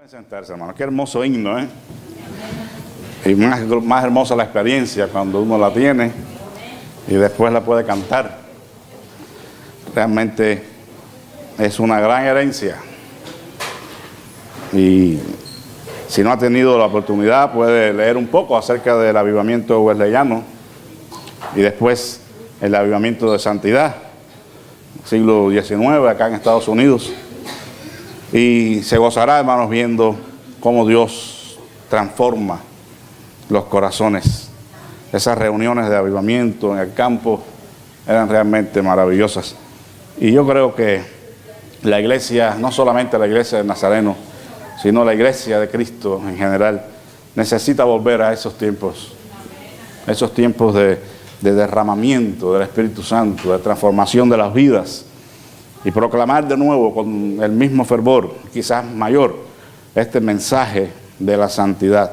Sentarse, hermano. Qué hermoso himno, ¿eh? Y más hermosa la experiencia cuando uno la tiene y después la puede cantar. Realmente es una gran herencia. Y si no ha tenido la oportunidad, puede leer un poco acerca del avivamiento wesleyano y después el avivamiento de santidad, siglo XIX, acá en Estados Unidos. Y se gozará, hermanos, viendo cómo Dios transforma los corazones. Esas reuniones de avivamiento en el campo eran realmente maravillosas. Y yo creo que la iglesia, no solamente la iglesia de Nazareno, sino la iglesia de Cristo en general, necesita volver a esos tiempos de derramamiento del Espíritu Santo, de transformación de las vidas, y proclamar de nuevo con el mismo fervor, quizás mayor, este mensaje de la santidad.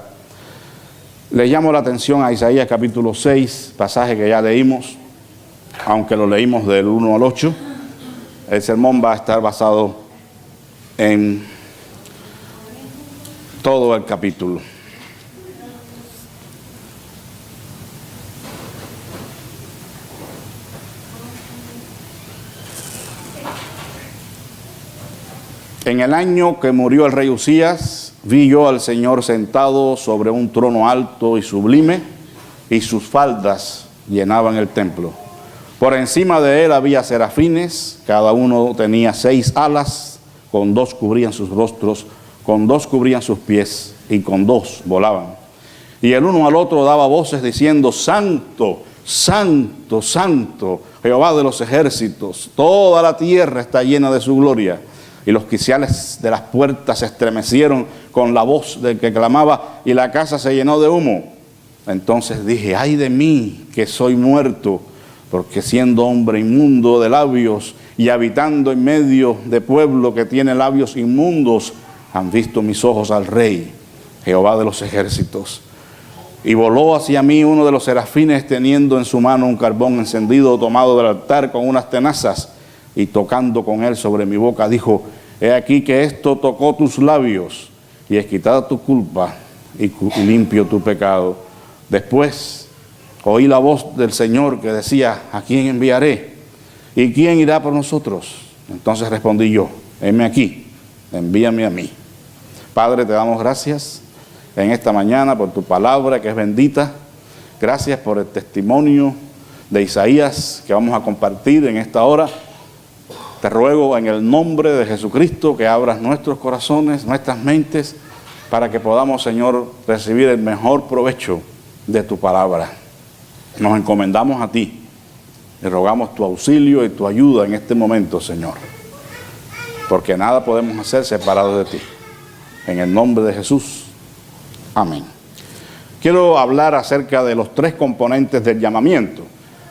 Le llamo la atención a Isaías capítulo 6, pasaje que ya leímos, aunque lo leímos del 1 al 8. El sermón va a estar basado en todo el capítulo. En el año que murió el rey Usías, vi yo al Señor sentado sobre un trono alto y sublime, y sus faldas llenaban el templo. Por encima de él había serafines, cada uno tenía 6 alas, con 2 cubrían sus rostros, con 2 cubrían sus pies, y con 2 volaban. Y el uno al otro daba voces diciendo: Santo, Santo, Santo, Jehová de los ejércitos, toda la tierra está llena de su gloria. Y los quiciales de las puertas se estremecieron con la voz del que clamaba, y la casa se llenó de humo. Entonces dije: ay de mí, que soy muerto, porque siendo hombre inmundo de labios y habitando en medio de pueblo que tiene labios inmundos, han visto mis ojos al Rey, Jehová de los ejércitos. Y voló hacia mí uno de los serafines, teniendo en su mano un carbón encendido tomado del altar con unas tenazas, y tocando con él sobre mi boca, dijo: he aquí que esto tocó tus labios, y es quitada tu culpa y limpio tu pecado. Después oí la voz del Señor que decía: ¿a quién enviaré? ¿Y quién irá por nosotros? Entonces respondí yo: heme aquí, envíame a mí. Padre, te damos gracias en esta mañana por tu palabra que es bendita. Gracias por el testimonio de Isaías que vamos a compartir en esta hora. Te ruego en el nombre de Jesucristo que abras nuestros corazones, nuestras mentes, para que podamos, Señor, recibir el mejor provecho de tu palabra. Nos encomendamos a ti y rogamos tu auxilio y tu ayuda en este momento, Señor, porque nada podemos hacer separado de ti. En el nombre de Jesús, amén. Quiero hablar acerca de los 3 componentes del llamamiento.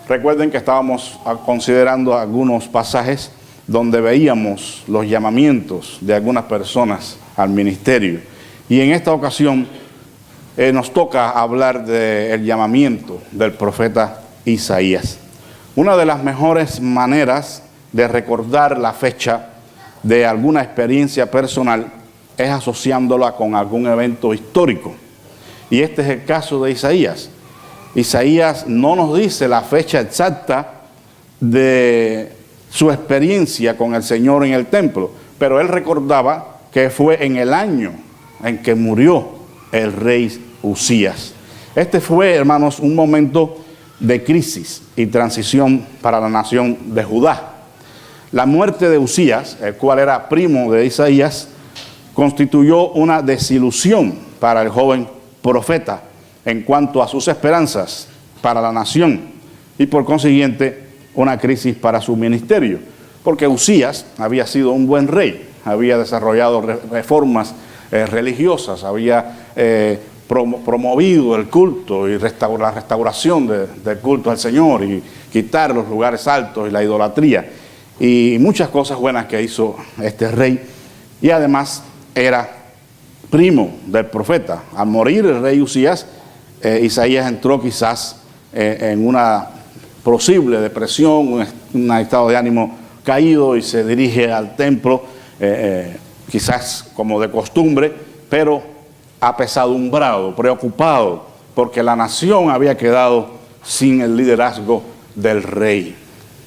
Recuerden que estábamos considerando algunos pasajes donde veíamos los llamamientos de algunas personas al ministerio. Y en esta ocasión nos toca hablar del llamamiento del profeta Isaías. Una de las mejores maneras de recordar la fecha de alguna experiencia personal es asociándola con algún evento histórico. Y este es el caso de Isaías. Isaías no nos dice la fecha exacta de su experiencia con el Señor en el templo, pero él recordaba que fue en el año en que murió el rey Usías. Este fue, hermanos, un momento de crisis y transición para la nación de Judá. La muerte de Usías, el cual era primo de Isaías, constituyó una desilusión para el joven profeta en cuanto a sus esperanzas para la nación, y por consiguiente una crisis para su ministerio, porque Usías había sido un buen rey, había desarrollado reformas religiosas, había promovido el culto y la restauración del culto al Señor, y quitar los lugares altos y la idolatría, y muchas cosas buenas que hizo este rey. Y además era primo del profeta. Al morir el rey Usías, Isaías entró quizás en una posible depresión, un estado de ánimo caído, y se dirige al templo quizás como de costumbre, pero apesadumbrado, preocupado, porque la nación había quedado sin el liderazgo del rey,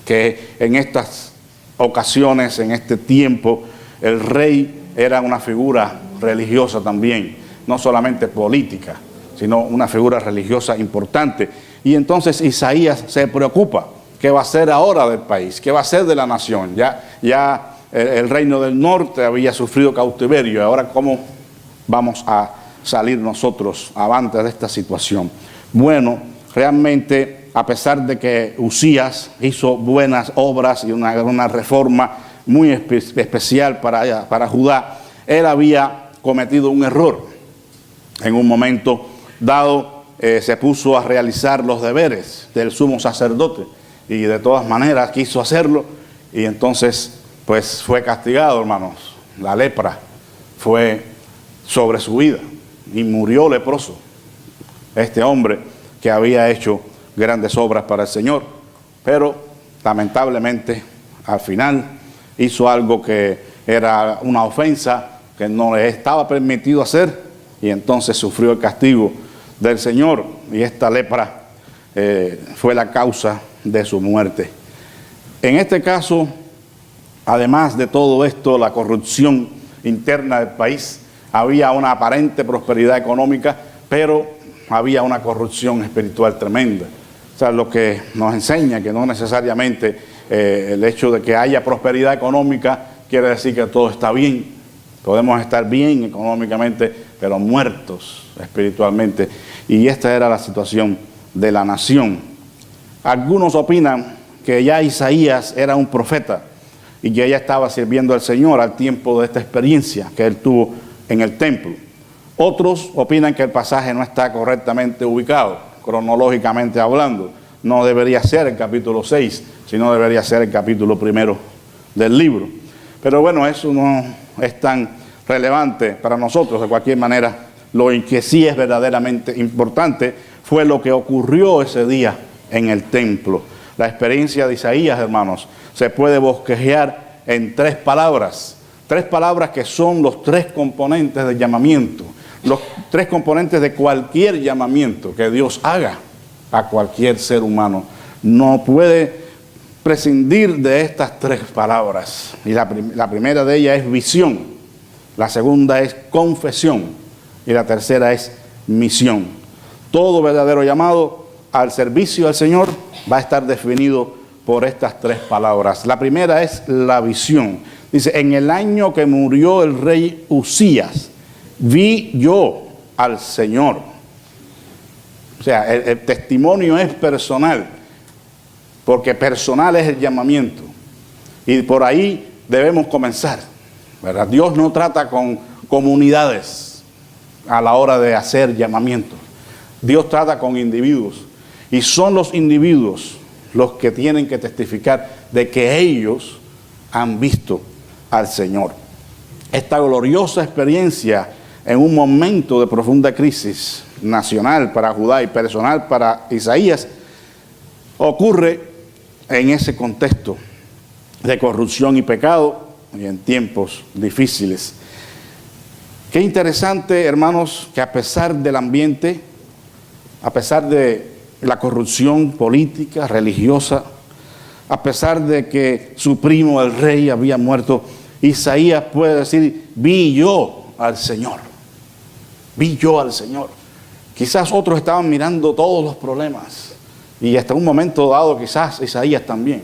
que en estas ocasiones, en este tiempo, el rey era una figura religiosa también, no solamente política, sino una figura religiosa importante. Y entonces Isaías se preocupa, ¿qué va a ser ahora del país? ¿Qué va a ser de la nación? Ya el reino del norte había sufrido cautiverio, y ahora ¿cómo vamos a salir nosotros avante de esta situación? Bueno, realmente, a pesar de que Usías hizo buenas obras y una reforma muy especial para Judá, él había cometido un error. En un momento dado se puso a realizar los deberes del sumo sacerdote y de todas maneras quiso hacerlo, y entonces pues fue castigado, hermanos. La lepra fue sobre su vida y murió leproso este hombre que había hecho grandes obras para el Señor, pero lamentablemente al final hizo algo que era una ofensa que no le estaba permitido hacer, y entonces sufrió el castigo del Señor, y esta lepra fue la causa de su muerte. En este caso, además de todo esto, la corrupción interna del país, había una aparente prosperidad económica, pero había una corrupción espiritual tremenda. O sea, lo que nos enseña que no necesariamente el hecho de que haya prosperidad económica quiere decir que todo está bien. Podemos estar bien económicamente, pero muertos espiritualmente. Y esta era la situación de la nación. Algunos opinan que ya Isaías era un profeta y que ya estaba sirviendo al Señor al tiempo de esta experiencia que él tuvo en el templo. Otros opinan que el pasaje no está correctamente ubicado, cronológicamente hablando. No debería ser el capítulo 6, sino debería ser el capítulo 1 del libro. Pero bueno, eso no es tan relevante para nosotros. De cualquier manera, lo que sí es verdaderamente importante fue lo que ocurrió ese día en el templo. La experiencia de Isaías, hermanos, se puede bosquejar en 3 palabras. 3 palabras que son los 3 componentes del llamamiento. Los 3 componentes de cualquier llamamiento que Dios haga a cualquier ser humano. No puede prescindir de estas 3 palabras. Y la primera de ellas es visión. La segunda es confesión. Y la tercera es misión. Todo verdadero llamado al servicio del Señor va a estar definido por estas 3 palabras. La primera es la visión. Dice, en el año que murió el rey Usías, vi yo al Señor. O sea, el testimonio es personal, porque personal es el llamamiento. Y por ahí debemos comenzar, ¿verdad? Dios no trata con comunidades a la hora de hacer llamamientos. Dios trata con individuos. Y son los individuos los que tienen que testificar de que ellos han visto al Señor. Esta gloriosa experiencia en un momento de profunda crisis nacional para Judá y personal para Isaías ocurre en ese contexto de corrupción y pecado y en tiempos difíciles. Qué interesante, hermanos, que a pesar del ambiente, a pesar de la corrupción política, religiosa, a pesar de que su primo el rey había muerto, Isaías puede decir, vi yo al Señor. Vi yo al Señor. Quizás otros estaban mirando todos los problemas y hasta un momento dado quizás Isaías también.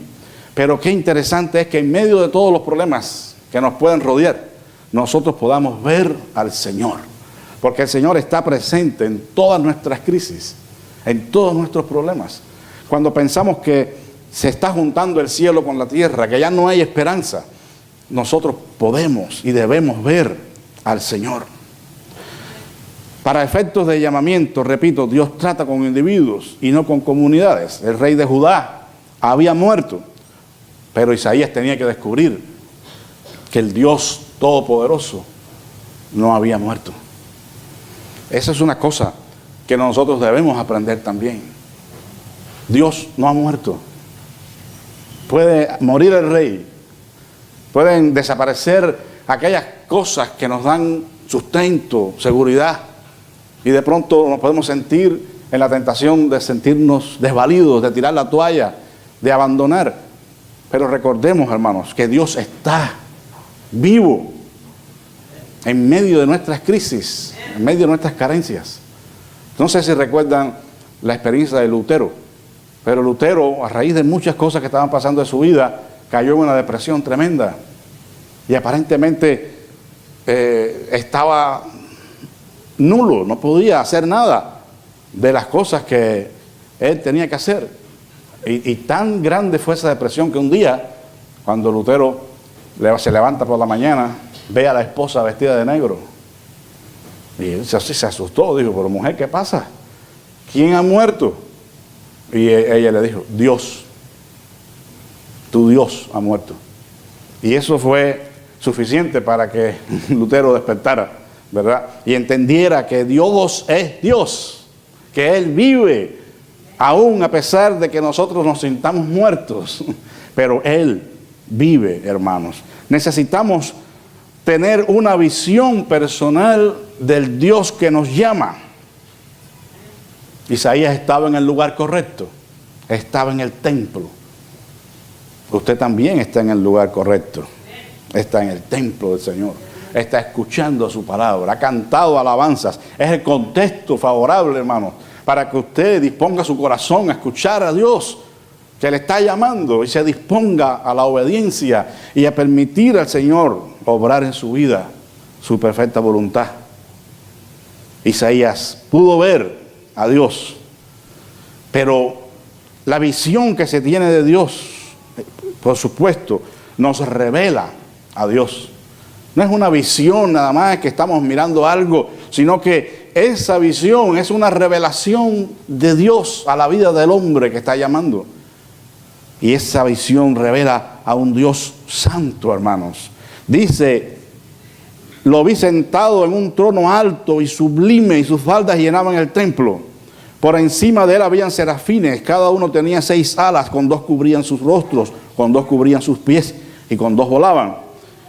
Pero qué interesante es que en medio de todos los problemas que nos pueden rodear, nosotros podamos ver al Señor. Porque el Señor está presente en todas nuestras crisis, en todos nuestros problemas. Cuando pensamos que se está juntando el cielo con la tierra, que ya no hay esperanza, nosotros podemos y debemos ver al Señor. Para efectos de llamamiento, repito, Dios trata con individuos y no con comunidades. El rey de Judá había muerto, pero Isaías tenía que descubrir que el Dios Todopoderoso no había muerto. Esa es una cosa que nosotros debemos aprender también. Dios no ha muerto. Puede morir el rey, pueden desaparecer aquellas cosas que nos dan sustento, seguridad, y de pronto nos podemos sentir en la tentación de sentirnos desvalidos, de tirar la toalla, de abandonar. Pero recordemos, hermanos, que Dios está vivo en medio de nuestras crisis, en medio de nuestras carencias. No sé si recuerdan la experiencia de Lutero, pero Lutero, a raíz de muchas cosas que estaban pasando en su vida, cayó en una depresión tremenda y aparentemente estaba nulo, no podía hacer nada de las cosas que él tenía que hacer. Y tan grande fue esa depresión que un día, cuando Lutero se levanta por la mañana, ve a la esposa vestida de negro. Y él se asustó, dijo, pero mujer, ¿qué pasa? ¿Quién ha muerto? Y ella le dijo, Dios, tu Dios ha muerto. Y eso fue suficiente para que Lutero despertara, ¿verdad? Y entendiera que Dios es Dios, que Él vive, aún a pesar de que nosotros nos sintamos muertos, pero Él vive, hermanos. Necesitamos tener una visión personal del Dios que nos llama. Isaías estaba en el lugar correcto, estaba en el templo. Usted también está en el lugar correcto, está en el templo del Señor, está escuchando su palabra, ha cantado alabanzas. Es el contexto favorable, hermano, para que usted disponga su corazón a escuchar a Dios que le está llamando y se disponga a la obediencia y a permitir al Señor obrar en su vida su perfecta voluntad. Isaías pudo ver a Dios, pero la visión que se tiene de Dios, por supuesto, nos revela a Dios. No es una visión nada más que estamos mirando algo, sino que esa visión es una revelación de Dios a la vida del hombre que está llamando. Y esa visión revela a un Dios santo, hermanos. Dice, lo vi sentado en un trono alto y sublime, y sus faldas llenaban el templo. Por encima de él habían serafines, cada uno tenía 6 alas, con 2 cubrían sus rostros, con 2 cubrían sus pies, y con 2 volaban.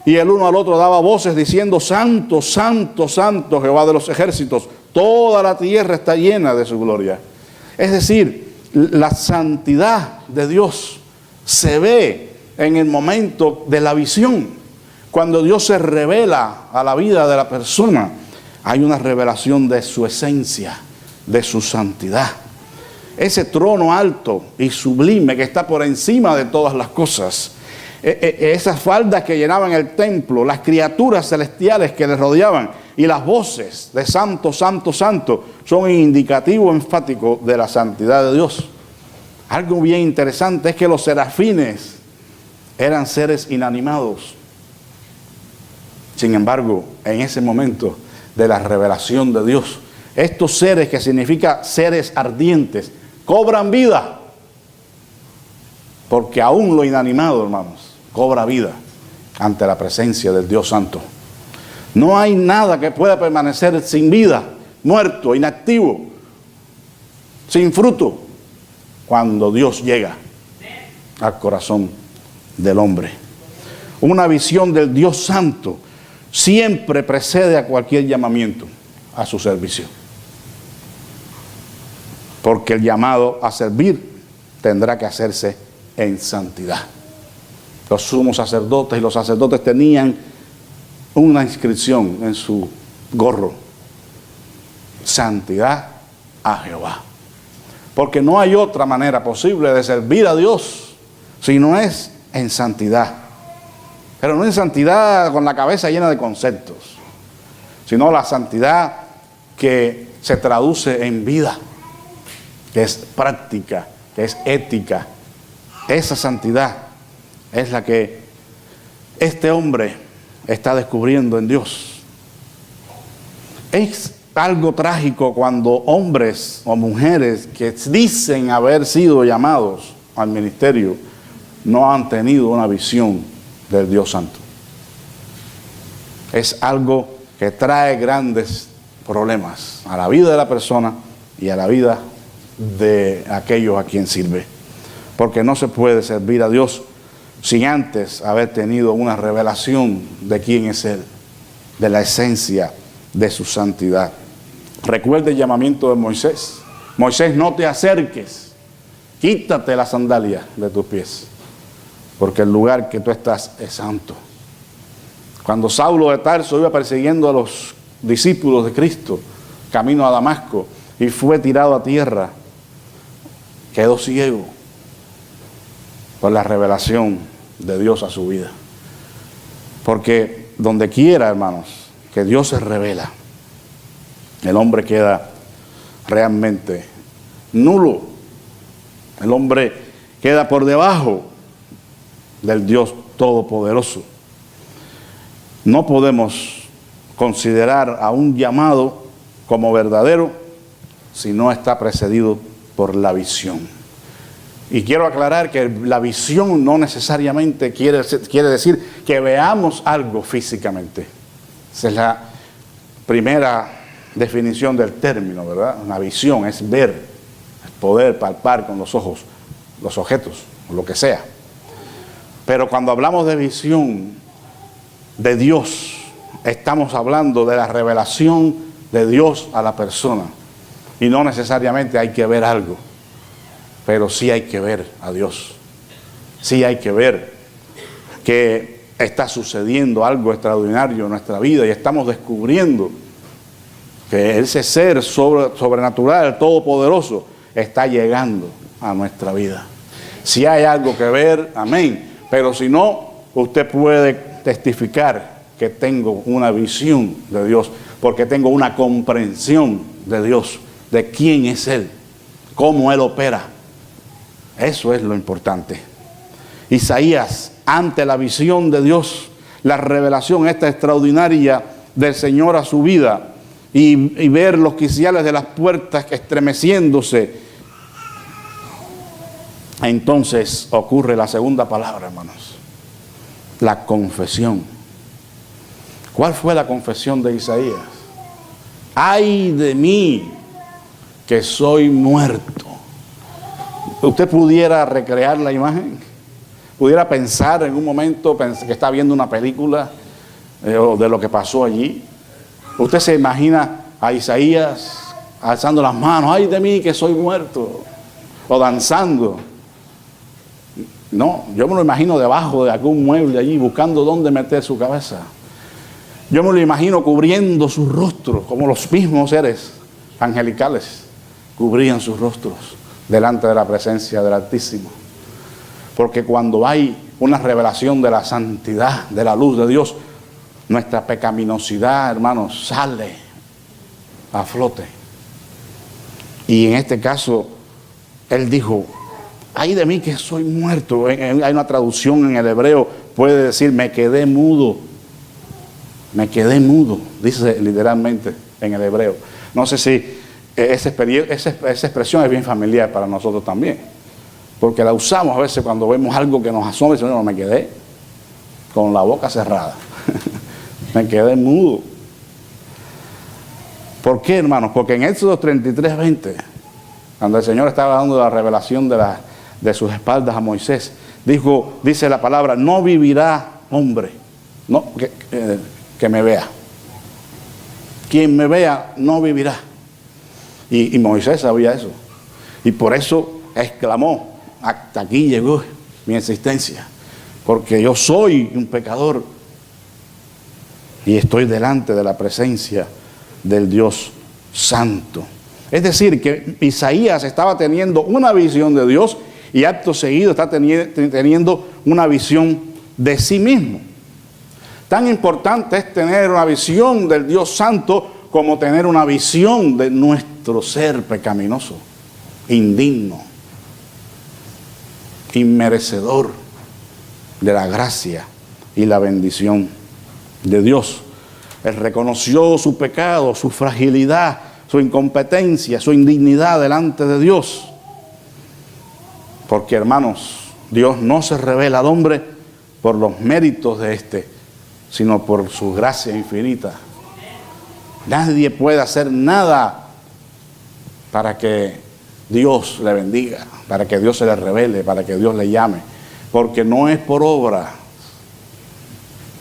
Y el uno al otro daba voces diciendo, Santo, Santo, Santo, Jehová de los ejércitos, toda la tierra está llena de su gloria. Es decir, la santidad de Dios se ve en el momento de la visión. Cuando Dios se revela a la vida de la persona, hay una revelación de su esencia, de su santidad. Ese trono alto y sublime que está por encima de todas las cosas, esas faldas que llenaban el templo, las criaturas celestiales que le rodeaban y las voces de Santo, Santo, Santo, son un indicativo enfático de la santidad de Dios. Algo bien interesante es que los serafines eran seres inanimados. Sin embargo, en ese momento de la revelación de Dios, estos seres, que significa seres ardientes, cobran vida. Porque aún lo inanimado, hermanos, cobra vida ante la presencia del Dios Santo. No hay nada que pueda permanecer sin vida, muerto, inactivo, sin fruto, cuando Dios llega al corazón del hombre. Una visión del Dios Santo siempre precede a cualquier llamamiento a su servicio. Porque el llamado a servir tendrá que hacerse en santidad. Los sumos sacerdotes y los sacerdotes tenían una inscripción en su gorro: santidad a Jehová. Porque no hay otra manera posible de servir a Dios si no es en santidad. Pero no en santidad con la cabeza llena de conceptos, sino la santidad que se traduce en vida, que es práctica, que es ética. Esa santidad es la que este hombre está descubriendo en Dios. Es algo trágico cuando hombres o mujeres que dicen haber sido llamados al ministerio no han tenido una visión del Dios Santo. Es algo que trae grandes problemas a la vida de la persona y a la vida de aquellos a quien sirve. Porque no se puede servir a Dios sin antes haber tenido una revelación de quién es Él. de la esencia de su santidad. Recuerda el llamamiento de Moisés. Moisés, no te acerques, quítate la sandalia de tus pies, porque el lugar que tú estás es santo. Cuando Saulo de Tarso iba persiguiendo a los discípulos de Cristo, camino a Damasco, y fue tirado a tierra, quedó ciego por la revelación de Dios a su vida. Porque donde quiera, hermanos, que Dios se revela, el hombre queda realmente nulo. El hombre queda por debajo del Dios Todopoderoso. No podemos considerar a un llamado como verdadero si no está precedido por la visión. Y quiero aclarar que la visión no necesariamente quiere decir que veamos algo físicamente. Esa es la primera definición del término, ¿verdad? Una visión es ver, es poder palpar con los ojos los objetos, o lo que sea. Pero cuando hablamos de visión de Dios, estamos hablando de la revelación de Dios a la persona. Y no necesariamente hay que ver algo, pero sí hay que ver a Dios. Sí hay que ver que está sucediendo algo extraordinario en nuestra vida y estamos descubriendo que ese ser sobrenatural, todopoderoso, está llegando a nuestra vida. Si hay algo que ver, amén. Pero si no, usted puede testificar que tengo una visión de Dios, porque tengo una comprensión de Dios, de quién es Él, cómo Él opera. Eso es lo importante. Isaías, ante la visión de Dios, la revelación esta extraordinaria del Señor a su vida, y ver los quiciales de las puertas estremeciéndose, entonces ocurre la segunda palabra, hermanos, la confesión. ¿Cuál fue la confesión de Isaías? ¡Ay de mí, que soy muerto! Usted pudiera recrear la imagen, pudiera pensar en un momento que está viendo una película de lo que pasó allí. Usted se imagina a Isaías alzando las manos, ¡ay de mí, que soy muerto! O danzando. No, yo me lo imagino debajo de algún mueble allí, buscando dónde meter su cabeza. Yo me lo imagino cubriendo su rostro, como los mismos seres angelicales cubrían sus rostros delante de la presencia del Altísimo. Porque cuando hay una revelación de la santidad, de la luz de Dios, nuestra pecaminosidad, hermanos, sale a flote. Y en este caso, él dijo, ay de mí que soy muerto. Hay una traducción en el hebreo, puede decir, me quedé mudo. Me quedé mudo, dice literalmente en el hebreo. No sé si esa expresión es bien familiar para nosotros también, porque la usamos a veces cuando vemos algo que nos asombra y decimos, no, me quedé con la boca cerrada. Me quedé mudo. ¿Por qué, hermanos? Porque en Éxodo 33:20, cuando el Señor estaba dando la revelación de sus espaldas a Moisés, dice la palabra, no vivirá hombre, no, que me vea. Quien me vea no vivirá. Y Moisés sabía eso. Y por eso exclamó, hasta aquí llegó mi existencia, porque yo soy un pecador y estoy delante de la presencia del Dios Santo. Es decir, que Isaías estaba teniendo una visión de Dios y acto seguido está teniendo una visión de sí mismo. Tan importante es tener una visión del Dios Santo como tener una visión de nuestro ser pecaminoso, indigno, inmerecedor de la gracia y la bendición de Dios. Él reconoció su pecado, su fragilidad, su incompetencia, su indignidad delante de Dios. Porque, hermanos, Dios no se revela al hombre por los méritos de éste, sino por su gracia infinita. Nadie puede hacer nada para que Dios le bendiga, para que Dios se le revele, para que Dios le llame, porque no es por obra,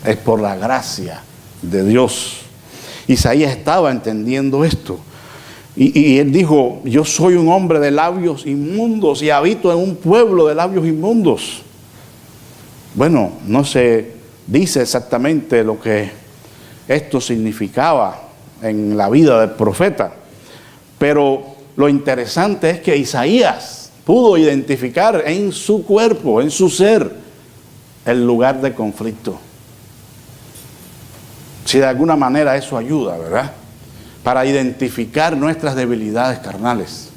es por la gracia de Dios. Isaías estaba entendiendo esto. Y él dijo, yo soy un hombre de labios inmundos y habito en un pueblo de labios inmundos. Bueno, no se dice exactamente lo que esto significaba en la vida del profeta, pero lo interesante es que Isaías pudo identificar en su cuerpo, en su ser, el lugar de conflicto. Si de alguna manera eso ayuda, ¿verdad?, para identificar nuestras debilidades carnales.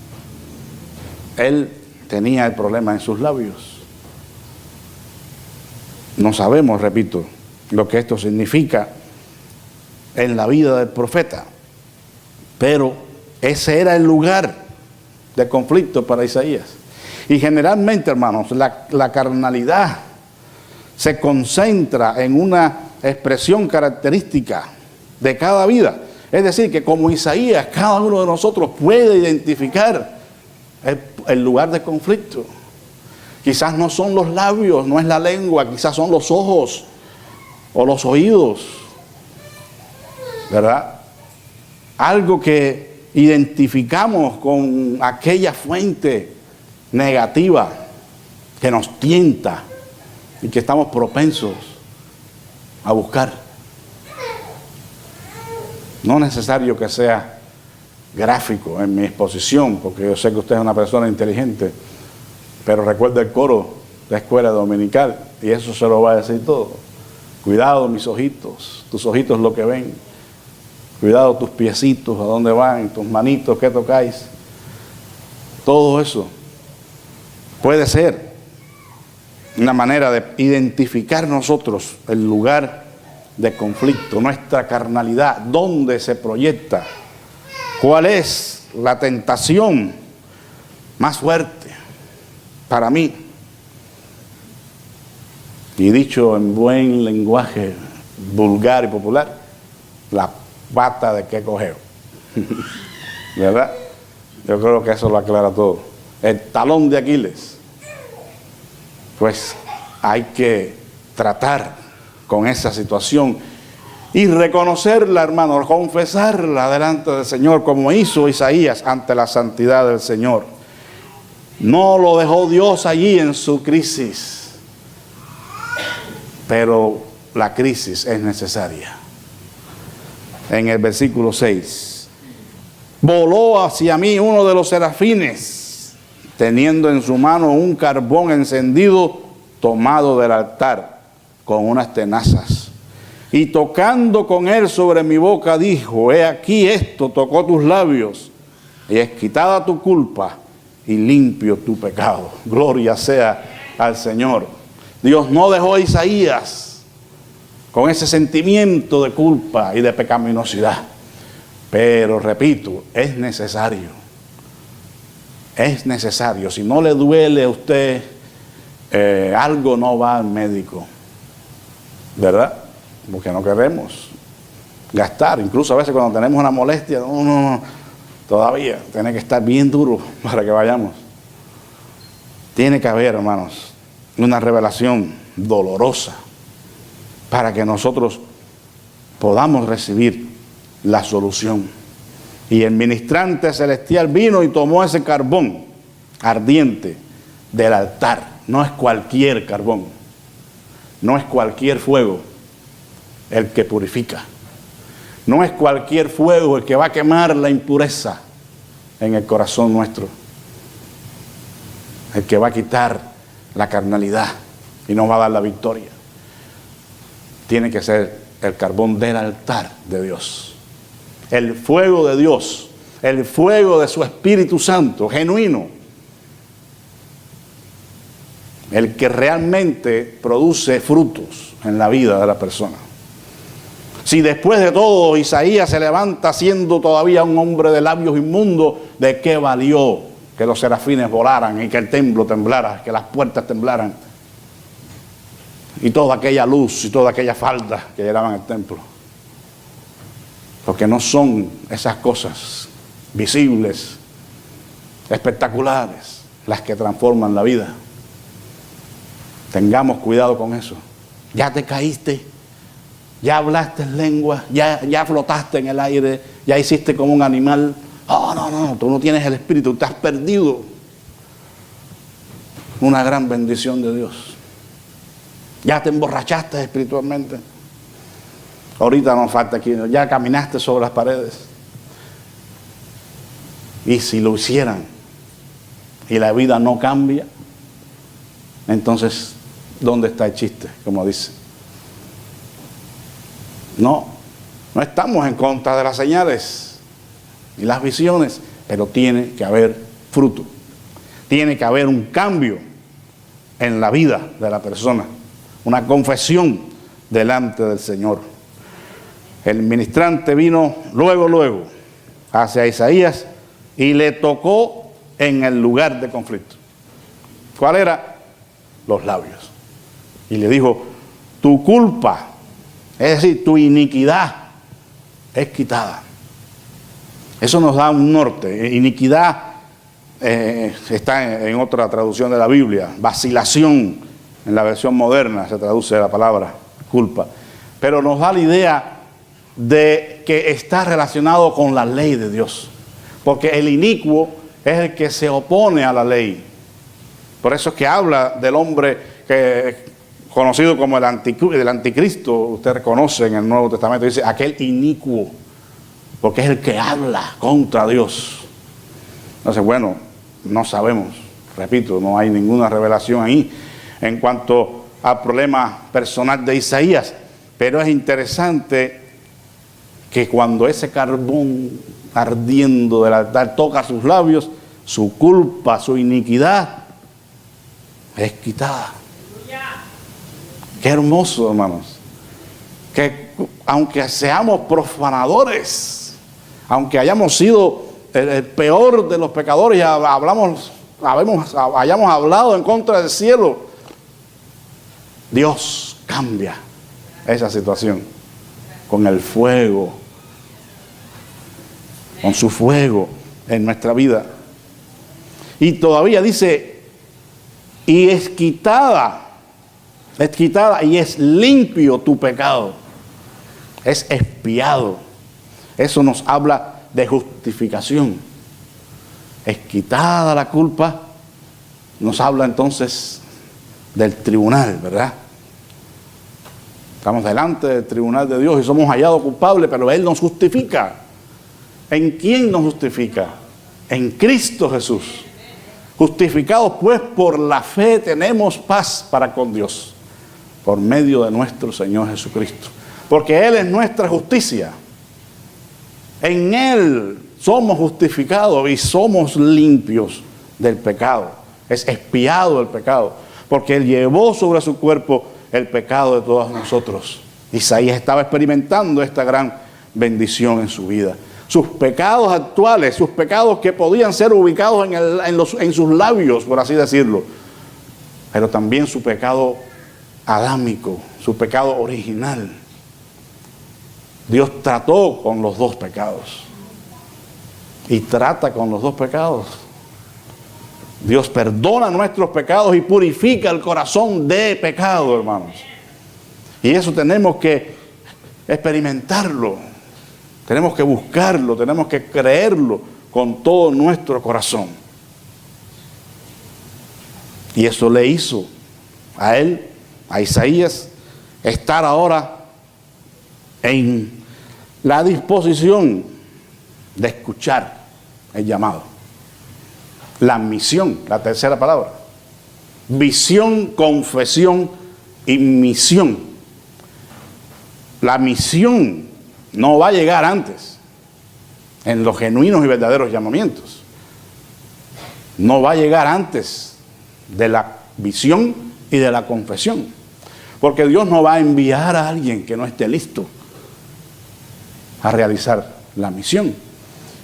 Él tenía el problema en sus labios. No sabemos, repito, lo que esto significa en la vida del profeta, pero ese era el lugar de conflicto para Isaías. Y generalmente, hermanos, la carnalidad se concentra en una expresión característica de cada vida. Es decir, que como Isaías, cada uno de nosotros puede identificar el lugar de conflicto. Quizás no son los labios, no es la lengua, quizás son los ojos o los oídos, ¿verdad? Algo que identificamos con aquella fuente negativa que nos tienta y que estamos propensos a buscar. No es necesario que sea gráfico en mi exposición, porque yo sé que usted es una persona inteligente, pero recuerda el coro de la escuela dominical, y eso se lo va a decir todo. Cuidado mis ojitos, tus ojitos lo que ven. Cuidado tus piecitos, a dónde van, tus manitos, qué tocáis. Todo eso puede ser una manera de identificar nosotros el lugar de conflicto, nuestra carnalidad, dónde se proyecta, cuál es la tentación más fuerte para mí. Y dicho en buen lenguaje vulgar y popular, la pata de qué cogeo. ¿Verdad? Yo creo que eso lo aclara todo. El talón de Aquiles. Pues hay que tratar con esa situación y reconocerla, hermano, confesarla delante del Señor, como hizo Isaías ante la santidad del Señor. No lo dejó Dios allí en su crisis, pero la crisis es necesaria. En el versículo 6, voló hacia mí uno de los serafines, teniendo en su mano un carbón encendido tomado del altar con unas tenazas, y tocando con él sobre mi boca dijo, he aquí esto tocó tus labios, y es quitada tu culpa y limpio tu pecado. Gloria sea al Señor. Dios no dejó a Isaías con ese sentimiento de culpa y de pecaminosidad, pero repito, es necesario. Es necesario. Si no le duele a usted algo, no va al médico, ¿verdad? Porque no queremos gastar. Incluso a veces cuando tenemos una molestia, no, todavía tiene que estar bien duro para que vayamos. Tiene que haber, hermanos, una revelación dolorosa para que nosotros podamos recibir la solución. Y el ministrante celestial vino y tomó ese carbón ardiente del altar. No es cualquier carbón, no es cualquier fuego el que purifica, no es cualquier fuego el que va a quemar la impureza en el corazón nuestro, el que va a quitar la carnalidad y nos va a dar la victoria. Tiene que ser el carbón del altar de Dios, el fuego de Dios, el fuego de su Espíritu Santo, genuino, el que realmente produce frutos en la vida de la persona. Si después de todo Isaías se levanta siendo todavía un hombre de labios inmundos, ¿de qué valió que los serafines volaran y que el templo temblara, que las puertas temblaran y toda aquella luz y toda aquella falda que llenaban el templo? Porque no son esas cosas visibles, espectaculares, las que transforman la vida. Tengamos cuidado con eso. Ya te caíste, ya hablaste lengua, ya flotaste en el aire, ya hiciste como un animal. Oh, no, tú no tienes el Espíritu, te has perdido una gran bendición de Dios. Ya te emborrachaste espiritualmente. Ahorita nos falta aquí, ya caminaste sobre las paredes. Y si lo hicieran y la vida no cambia, entonces, ¿dónde está el chiste? Como dice. No estamos en contra de las señales y las visiones, pero tiene que haber fruto. Tiene que haber un cambio en la vida de la persona, una confesión delante del Señor. El ministrante vino luego hacia Isaías y le tocó en el lugar de conflicto. ¿Cuál era? Los labios. Y le dijo, tu culpa, es decir, tu iniquidad es quitada. Eso nos da un norte. Iniquidad está en otra traducción de la Biblia. Vacilación, en la versión moderna se traduce la palabra culpa. Pero nos da la idea de que está relacionado con la ley de Dios. Porque el inicuo es el que se opone a la ley. Por eso es que habla del hombre conocido como el anticristo. Usted reconoce en el Nuevo Testamento, dice aquel inicuo, porque es el que habla contra Dios. Entonces, bueno, no sabemos, repito, no hay ninguna revelación ahí en cuanto al problema personal de Isaías, pero es interesante que cuando ese carbón ardiendo del altar toca sus labios, su culpa, su iniquidad es quitada. Qué hermoso, hermanos, que aunque seamos profanadores, aunque hayamos sido el peor de los pecadores y hayamos hablado en contra del cielo, Dios cambia esa situación con el fuego, con su fuego en nuestra vida. Y todavía dice, y es quitada y es limpio tu pecado, es expiado. Eso nos habla de justificación. Es quitada la culpa, nos habla entonces del tribunal, ¿verdad? Estamos delante del tribunal de Dios y somos hallados culpables, pero Él nos justifica. ¿En quién nos justifica? En Cristo Jesús. Justificados pues por la fe tenemos paz para con Dios, por medio de nuestro Señor Jesucristo. Porque Él es nuestra justicia. En Él somos justificados y somos limpios del pecado. Es expiado el pecado, porque Él llevó sobre su cuerpo el pecado de todos nosotros. Isaías estaba experimentando esta gran bendición en su vida. Sus pecados actuales, sus pecados que podían ser ubicados en sus labios, por así decirlo, pero también su pecado adámico, su pecado original. Dios trató con los dos pecados y trata con los dos pecados. Dios perdona nuestros pecados y purifica el corazón de pecado, hermanos. Y eso tenemos que experimentarlo, tenemos que buscarlo, tenemos que creerlo con todo nuestro corazón. Y eso le hizo a él, a Isaías, estar ahora en la disposición de escuchar el llamado. La misión, la tercera palabra. Visión, confesión y misión. La misión no va a llegar antes en los genuinos y verdaderos llamamientos. No va a llegar antes de la visión y de la confesión. Porque Dios no va a enviar a alguien que no esté listo a realizar la misión.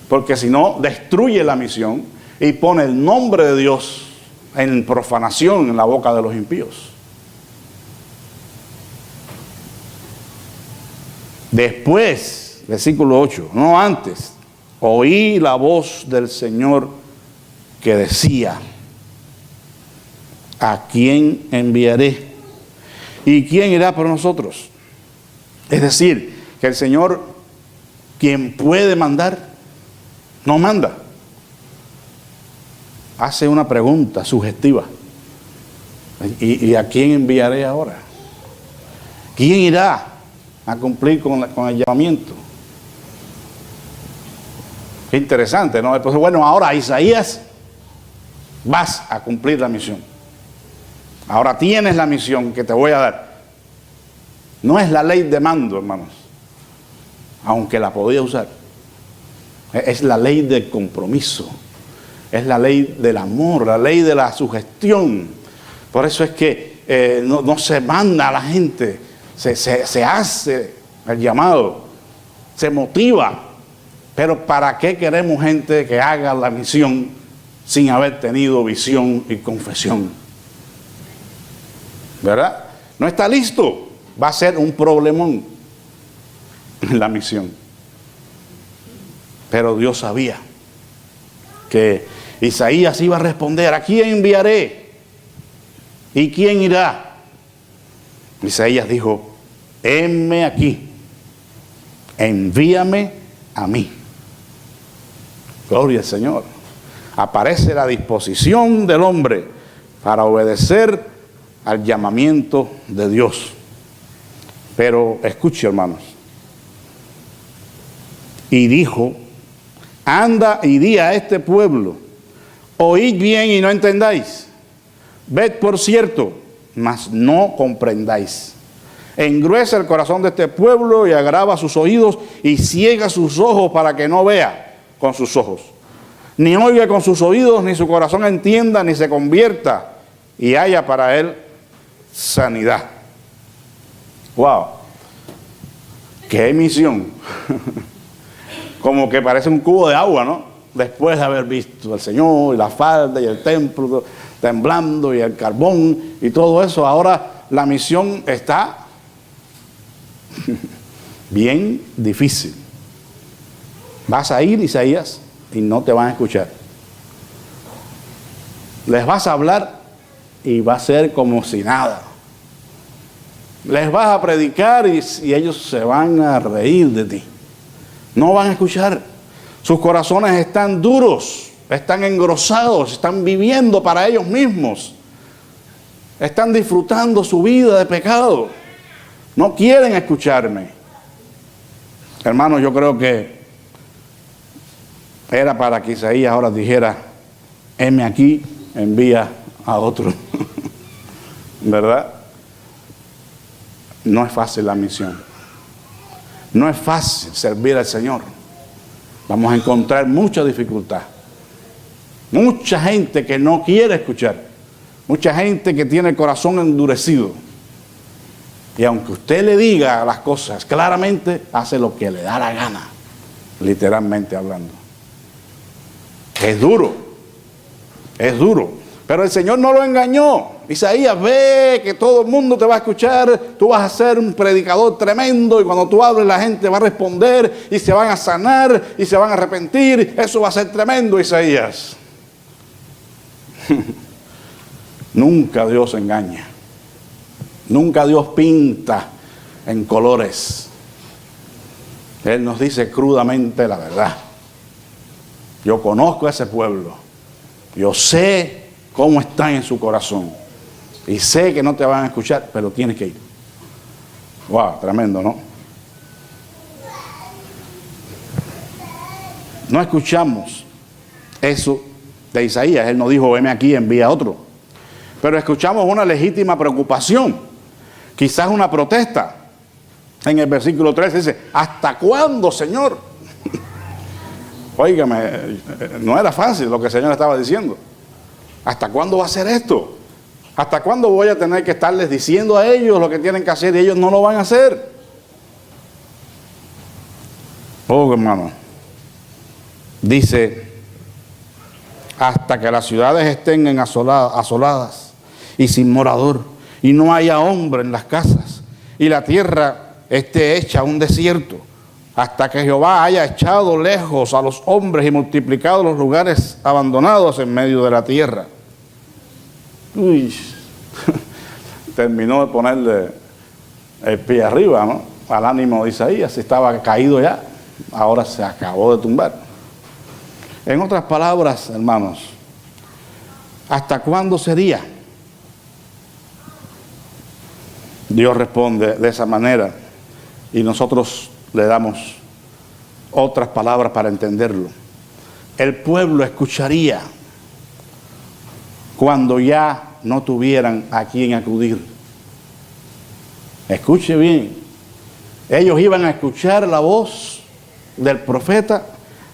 Porque si no, destruye la misión y pone el nombre de Dios en profanación en la boca de los impíos. Después, versículo 8, no antes, oí la voz del Señor que decía, ¿a quién enviaré? ¿Y quién irá por nosotros? Es decir, que el Señor, quien puede mandar, no manda. Hace una pregunta sugestiva. ¿Y a quién enviaré ahora? ¿Quién irá a cumplir con el llamamiento? Qué interesante, ¿no? Entonces, bueno, ahora Isaías, vas a cumplir la misión. Ahora tienes la misión que te voy a dar. No es la ley de mando, hermanos, aunque la podía usar. Es la ley del compromiso. Es la ley del amor, la ley de la sugestión. Por eso es que no se manda a la gente, se hace el llamado, se motiva. Pero ¿para qué queremos gente que haga la misión sin haber tenido visión y confesión? ¿Verdad? No está listo. Va a ser un problemón en la misión. Pero Dios sabía que Isaías iba a responder: ¿a quién enviaré? ¿Y quién irá? Isaías dijo: heme aquí, envíame a mí. Gloria al Señor. Aparece la disposición del hombre para obedecer al llamamiento de Dios. Pero escuche, hermanos. Y dijo: anda y di a este pueblo, oíd bien y no entendáis, ved por cierto, mas no comprendáis. Engruesa el corazón de este pueblo y agrava sus oídos y ciega sus ojos para que no vea con sus ojos, ni oiga con sus oídos, ni su corazón entienda, ni se convierta y haya para él sanidad. Wow, qué misión. Como que parece un cubo de agua, ¿no? Después de haber visto al Señor y la falda y el templo temblando y el carbón y todo eso, ahora la misión está bien difícil. Vas a ir, Isaías, y no te van a escuchar. Les vas a hablar y va a ser como si nada. Les vas a predicar y ellos se van a reír de ti. No van a escuchar. Sus corazones están duros, están engrosados, están viviendo para ellos mismos. Están disfrutando su vida de pecado. No quieren escucharme. Hermanos, yo creo que era para que Isaías ahora dijera: heme aquí, envía a otro. ¿Verdad? No es fácil la misión. No es fácil servir al Señor. Vamos a encontrar mucha dificultad. Mucha gente que no quiere escuchar. Mucha gente que tiene el corazón endurecido. Y aunque usted le diga las cosas claramente, hace lo que le da la gana, literalmente hablando. Es duro. Es duro. Pero el Señor no lo engañó. Isaías, ve que todo el mundo te va a escuchar, tú vas a ser un predicador tremendo y cuando tú hables la gente va a responder y se van a sanar y se van a arrepentir. Eso va a ser tremendo, Isaías. Nunca Dios engaña. Nunca Dios pinta en colores. Él nos dice crudamente la verdad. Yo conozco a ese pueblo. Yo sé cómo está en su corazón. Y sé que no te van a escuchar, pero tienes que ir. Wow, tremendo, ¿no? No escuchamos eso de Isaías. Él no dijo: heme aquí, envía a otro. Pero escuchamos una legítima preocupación. Quizás una protesta. En el versículo 13 dice: ¿hasta cuándo, Señor? Óigame, no era fácil lo que el Señor estaba diciendo. ¿Hasta cuándo va a ser esto? ¿Hasta cuándo voy a tener que estarles diciendo a ellos lo que tienen que hacer y ellos no lo van a hacer? Oh, hermano. Dice: hasta que las ciudades estén asoladas y sin morador, y no haya hombre en las casas, y la tierra esté hecha un desierto, hasta que Jehová haya echado lejos a los hombres y multiplicado los lugares abandonados en medio de la tierra. Uy, terminó de ponerle el pie arriba, ¿no? al ánimo de Isaías, estaba caído ya, ahora se acabó de tumbar. En otras palabras, hermanos, ¿hasta cuándo sería? Dios responde de esa manera y nosotros le damos otras palabras para entenderlo. El pueblo escucharía cuando ya no tuvieran a quien acudir. Escuche bien, ellos iban a escuchar la voz del profeta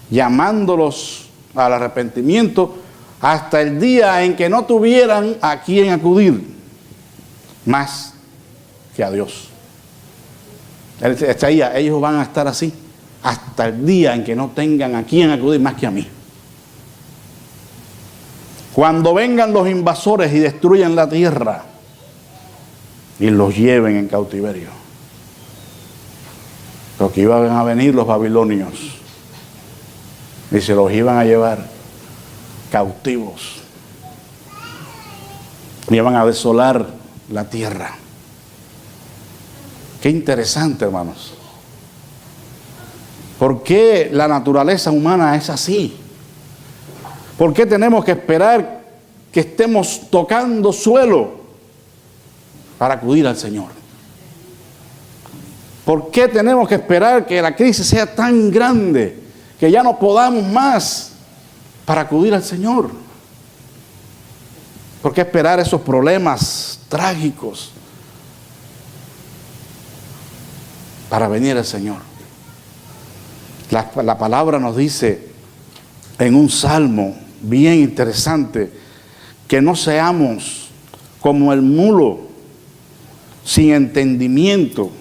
llamándolos al arrepentimiento hasta el día en que no tuvieran a quien acudir más que a Dios. Ellos van a estar así hasta el día en que no tengan a quien acudir más que a mí. Cuando vengan los invasores y destruyan la tierra y los lleven en cautiverio, porque iban a venir los babilonios y se los iban a llevar cautivos, y iban a desolar la tierra. Qué interesante, hermanos. ¿Por qué la naturaleza humana es así? ¿Por qué tenemos que esperar que estemos tocando suelo para acudir al Señor? ¿Por qué tenemos que esperar que la crisis sea tan grande que ya no podamos más para acudir al Señor? ¿Por qué esperar esos problemas trágicos para venir al Señor? La palabra nos dice en un salmo bien interesante que no seamos como el mulo sin entendimiento.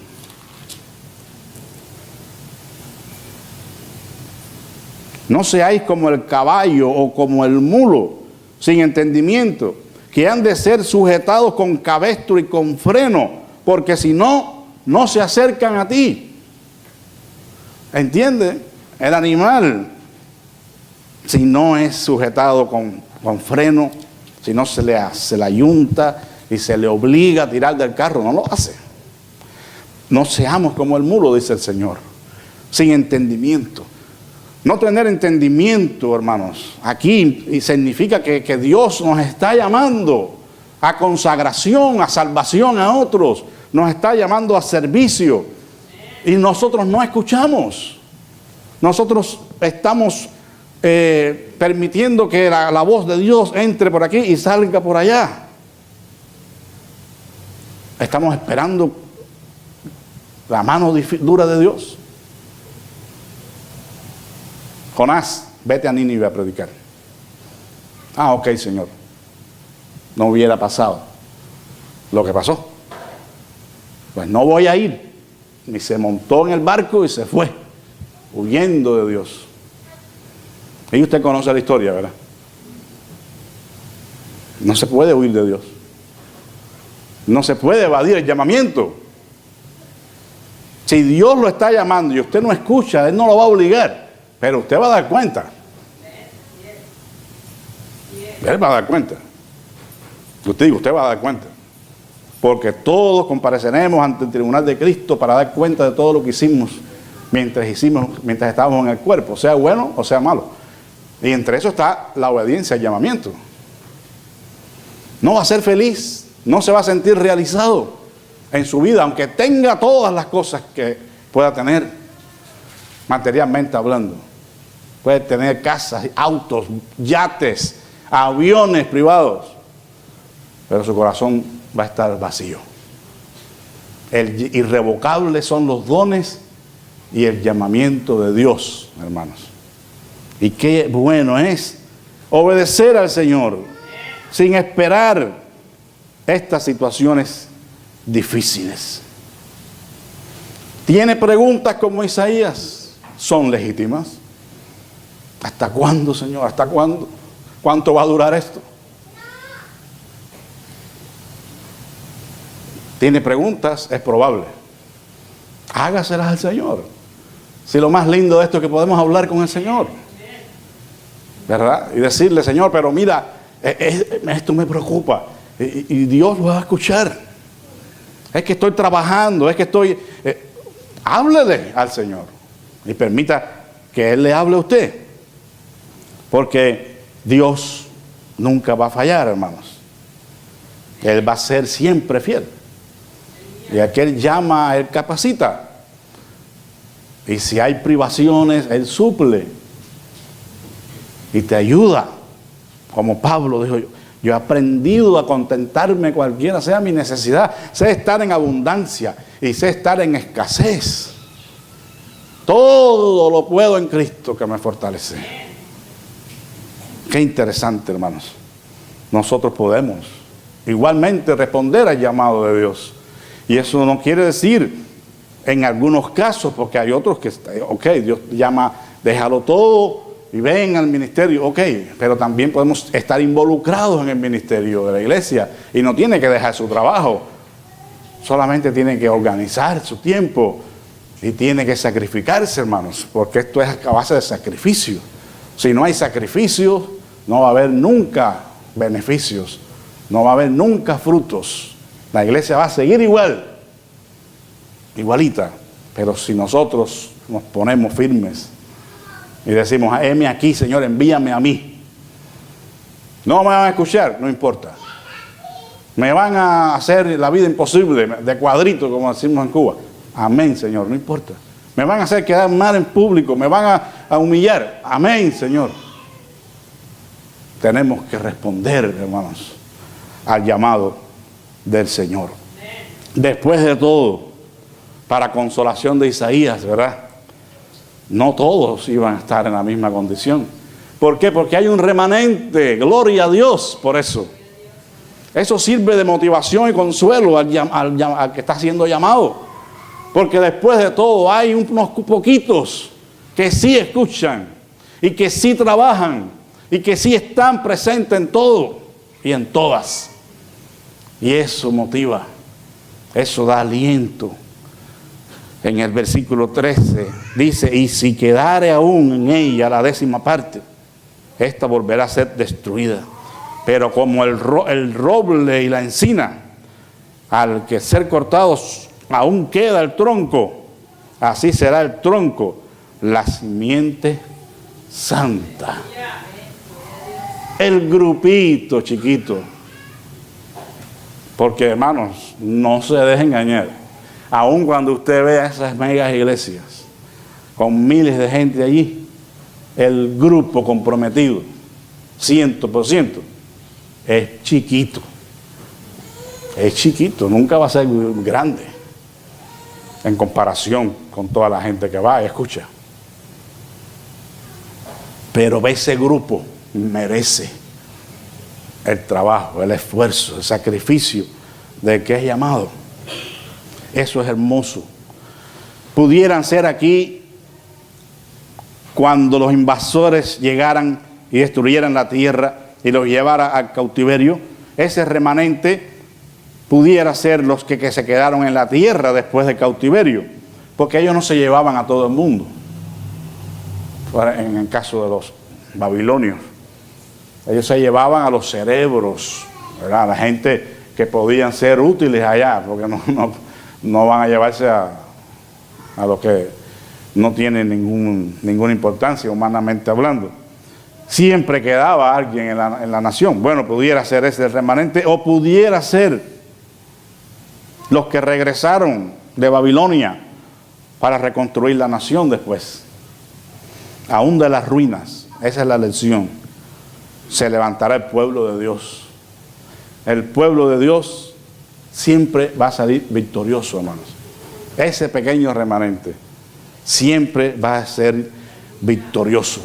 No seáis como el caballo o como el mulo sin entendimiento, que han de ser sujetados con cabestro y con freno, porque si no, no se acercan a ti. ¿Entiende? El animal, si no es sujetado con freno, si no se le ayunta y se le obliga a tirar del carro, no lo hace. No seamos como el mulo, dice el Señor, sin entendimiento. No tener entendimiento, hermanos, aquí significa que Dios nos está llamando a consagración, a salvación a otros, nos está llamando a servicio y nosotros no escuchamos. Nosotros estamos permitiendo que la voz de Dios entre por aquí y salga por allá. Estamos esperando la mano dura de Dios. Jonás, vete a Nínive a predicar. Ah, ok, Señor. No hubiera pasado lo que pasó. Pues no voy a ir. Y se montó en el barco y se fue, huyendo de Dios. Y usted conoce la historia, ¿verdad? No se puede huir de Dios. No se puede evadir el llamamiento. Si Dios lo está llamando y usted no escucha, Él no lo va a obligar. Pero usted va a dar cuenta. Él va a dar cuenta. Usted va a dar cuenta. Porque todos compareceremos ante el tribunal de Cristo para dar cuenta de todo lo que hicimos mientras estábamos en el cuerpo, sea bueno o sea malo. Y entre eso está la obediencia al llamamiento. No va a ser feliz, no se va a sentir realizado en su vida, aunque tenga todas las cosas que pueda tener materialmente hablando. Puede tener casas, autos, yates, aviones privados, pero su corazón va a estar vacío. Irrevocables son los dones y el llamamiento de Dios, hermanos. Y qué bueno es obedecer al Señor sin esperar estas situaciones difíciles. ¿Tiene preguntas como Isaías? ¿Son legítimas? ¿Hasta cuándo, Señor? ¿Hasta cuándo? ¿Cuánto va a durar esto? ¿Tiene preguntas? Es probable. Hágaselas al Señor. Si lo más lindo de esto es que podemos hablar con el Señor, ¿verdad? Y decirle, Señor, pero mira, esto me preocupa. Y Dios lo va a escuchar. Es que estoy trabajando, es que estoy... háblele al Señor y permita que Él le hable a usted, porque Dios nunca va a fallar, hermanos. Él va a ser siempre fiel, y a que Él llama, Él capacita, y si hay privaciones, Él suple y te ayuda. Como Pablo dijo, yo he aprendido a contentarme cualquiera sea mi necesidad. Sé estar en abundancia y sé estar en escasez. Todo lo puedo en Cristo que me fortalece. Qué interesante, hermanos. Nosotros podemos igualmente responder al llamado de Dios. Y eso no quiere decir en algunos casos, porque hay otros que, ok, Dios llama, déjalo todo y ven al ministerio, ok, pero también podemos estar involucrados en el ministerio de la iglesia y no tiene que dejar su trabajo, solamente tiene que organizar su tiempo y tiene que sacrificarse, hermanos, porque esto es a base de sacrificio. Si no hay sacrificio, no va a haber nunca beneficios, no va a haber nunca frutos. La iglesia va a seguir igualita, pero si nosotros nos ponemos firmes y decimos, heme aquí, Señor, envíame a mí. No me van a escuchar, no importa. Me van a hacer la vida imposible, de cuadrito, como decimos en Cuba. Amén, Señor, no importa. Me van a hacer quedar mal en público, me van a humillar. Amén, Señor. Tenemos que responder, hermanos, al llamado del Señor. Después de todo, para consolación de Isaías, ¿verdad? No todos iban a estar en la misma condición. ¿Por qué? Porque hay un remanente. Gloria a Dios por eso. Eso sirve de motivación y consuelo al que está siendo llamado. Porque después de todo hay unos poquitos que sí escuchan y que sí trabajan y que sí están presentes en todo y en todas. Y eso motiva, eso da aliento. En el versículo 13 dice, y si quedare aún en ella la 10ª parte, esta volverá a ser destruida. Pero como el roble y la encina, al que ser cortados aún queda el tronco, así será el tronco, la simiente santa. El grupito chiquito. Porque, hermanos, no se dejen engañar. Aun cuando usted vea esas megas iglesias con miles de gente allí, el grupo comprometido, 100%, es chiquito. Es chiquito, nunca va a ser grande en comparación con toda la gente que va y escucha. Pero ese grupo merece el trabajo, el esfuerzo, el sacrificio del que es llamado. Eso es hermoso. Pudieran ser aquí cuando los invasores llegaran y destruyeran la tierra y los llevara al cautiverio. Ese remanente pudiera ser los que se quedaron en la tierra después del cautiverio, porque ellos no se llevaban a todo el mundo. En el caso de los babilonios, ellos se llevaban a los cerebros, ¿verdad? A la gente que podían ser útiles allá, porque no van a llevarse a los que no tienen ninguna importancia humanamente hablando. Siempre quedaba alguien en la nación. Bueno, pudiera ser ese el remanente, o pudiera ser los que regresaron de Babilonia para reconstruir la nación después. Aún de las ruinas, esa es la lección, se levantará el pueblo de Dios. El pueblo de Dios siempre va a salir victorioso, hermanos. Ese pequeño remanente siempre va a ser victorioso.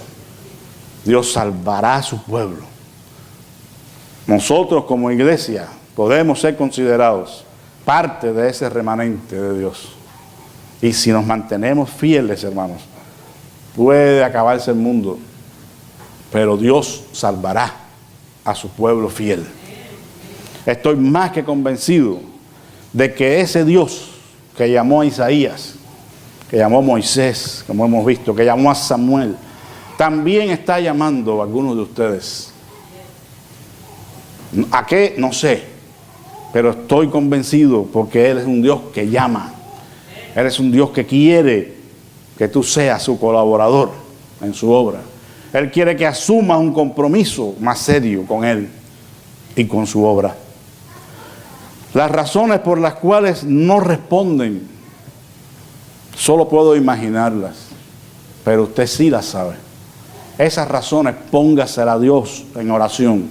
Dios salvará a su pueblo. Nosotros como iglesia podemos ser considerados parte de ese remanente de Dios. Y si nos mantenemos fieles, hermanos, puede acabarse el mundo, pero Dios salvará a su pueblo fiel. Estoy más que convencido de que ese Dios que llamó a Isaías, que llamó a Moisés, como hemos visto, que llamó a Samuel, también está llamando a algunos de ustedes. ¿A qué? No sé, pero estoy convencido porque Él es un Dios que llama. Él es un Dios que quiere que tú seas su colaborador en su obra. Él quiere que asumas un compromiso más serio con Él y con su obra. Las razones por las cuales no responden, solo puedo imaginarlas, pero usted sí las sabe. Esas razones póngasela a Dios en oración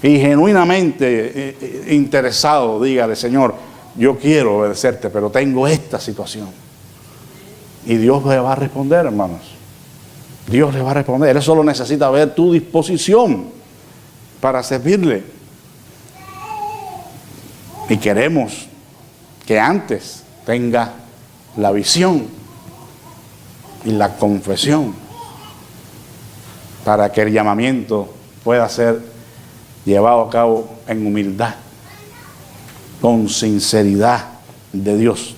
y genuinamente interesado, dígale: Señor, yo quiero obedecerte, pero tengo esta situación. Y Dios le va a responder, hermanos. Dios le va a responder. Él solo necesita ver tu disposición para servirle. Y queremos que antes tenga la visión y la confesión para que el llamamiento pueda ser llevado a cabo en humildad, con sinceridad de Dios.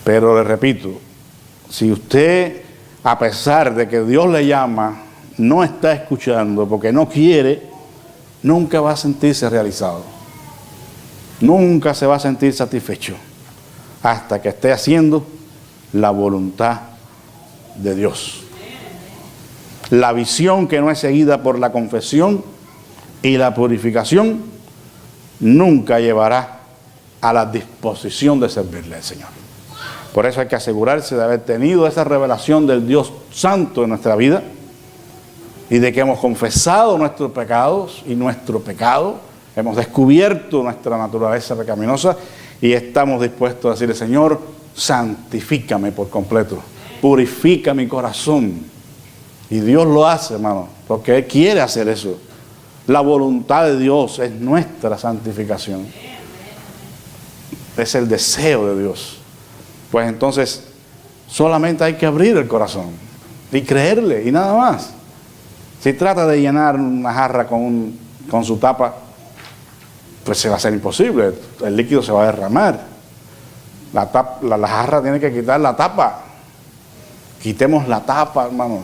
Pero le repito, si usted, a pesar de que Dios le llama, no está escuchando porque no quiere, nunca va a sentirse realizado. Nunca se va a sentir satisfecho hasta que esté haciendo la voluntad de Dios. La visión que no es seguida por la confesión y la purificación nunca llevará a la disposición de servirle al Señor. Por eso hay que asegurarse de haber tenido esa revelación del Dios Santo en nuestra vida y de que hemos confesado nuestros pecados y nuestro pecado, hemos descubierto nuestra naturaleza pecaminosa y estamos dispuestos a decirle: Señor, santifícame por completo, purifica mi corazón. Y Dios lo hace, hermano, porque Él quiere hacer eso. La voluntad de Dios es nuestra santificación. Es el deseo de Dios. Pues entonces solamente hay que abrir el corazón y creerle y nada más. Si trata de llenar una jarra con su tapa, pues se va a hacer imposible. El líquido se va a derramar. La jarra tiene que quitar la tapa. Quitemos la tapa, hermanos.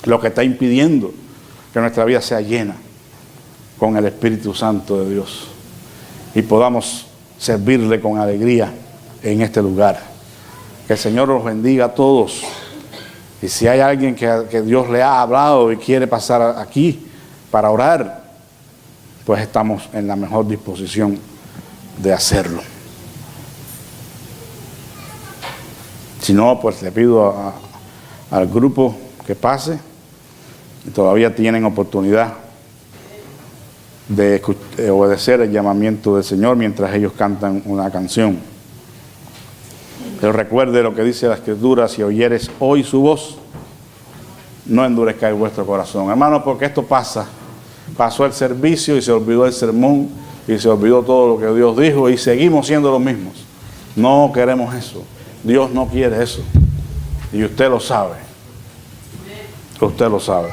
Lo que está impidiendo que nuestra vida sea llena con el Espíritu Santo de Dios y podamos servirle con alegría en este lugar. Que el Señor los bendiga a todos. Y si hay alguien que Dios le ha hablado y quiere pasar aquí para orar, pues estamos en la mejor disposición de hacerlo. Si no, pues le pido al grupo que pase. Y todavía tienen oportunidad de obedecer el llamamiento del Señor mientras ellos cantan una canción. Pero recuerde lo que dice la Escritura: si oyeres hoy su voz, no endurezcáis vuestro corazón. Hermanos, porque esto pasó el servicio y se olvidó el sermón y se olvidó todo lo que Dios dijo y seguimos siendo los mismos. No queremos eso. Dios no quiere eso. Y usted lo sabe. Usted lo sabe.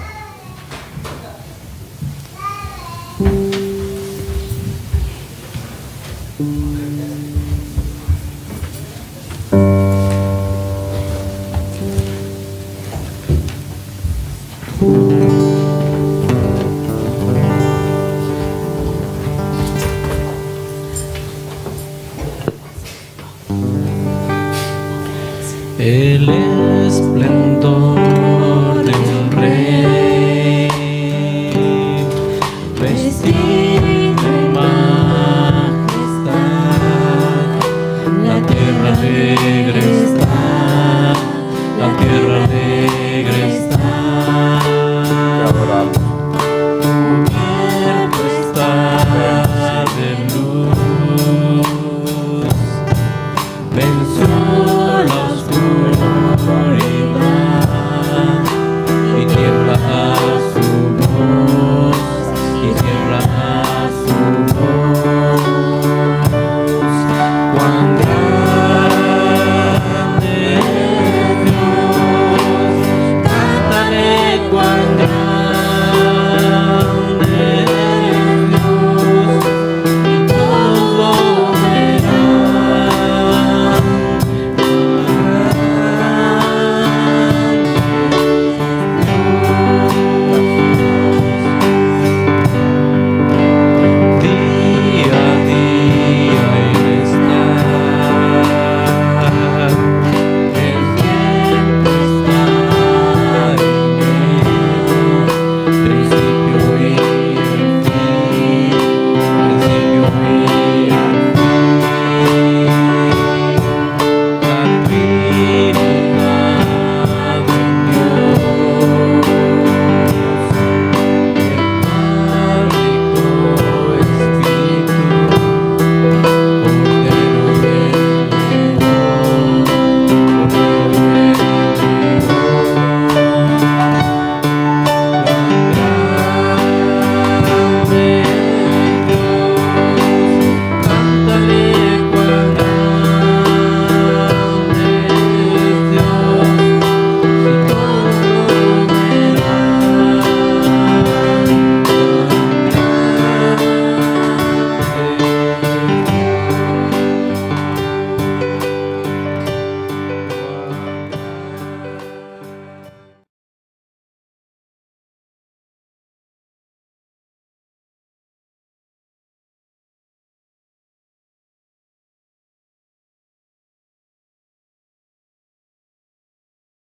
El esplendor de un rey, vestido en majestad, la tierra alegre está, la tierra alegre está. Cubierto está de luz, venció la oscuridad y tiembla a su voz, y tiembla a su voz. Cuán grande es Dios, cántale cuán grande.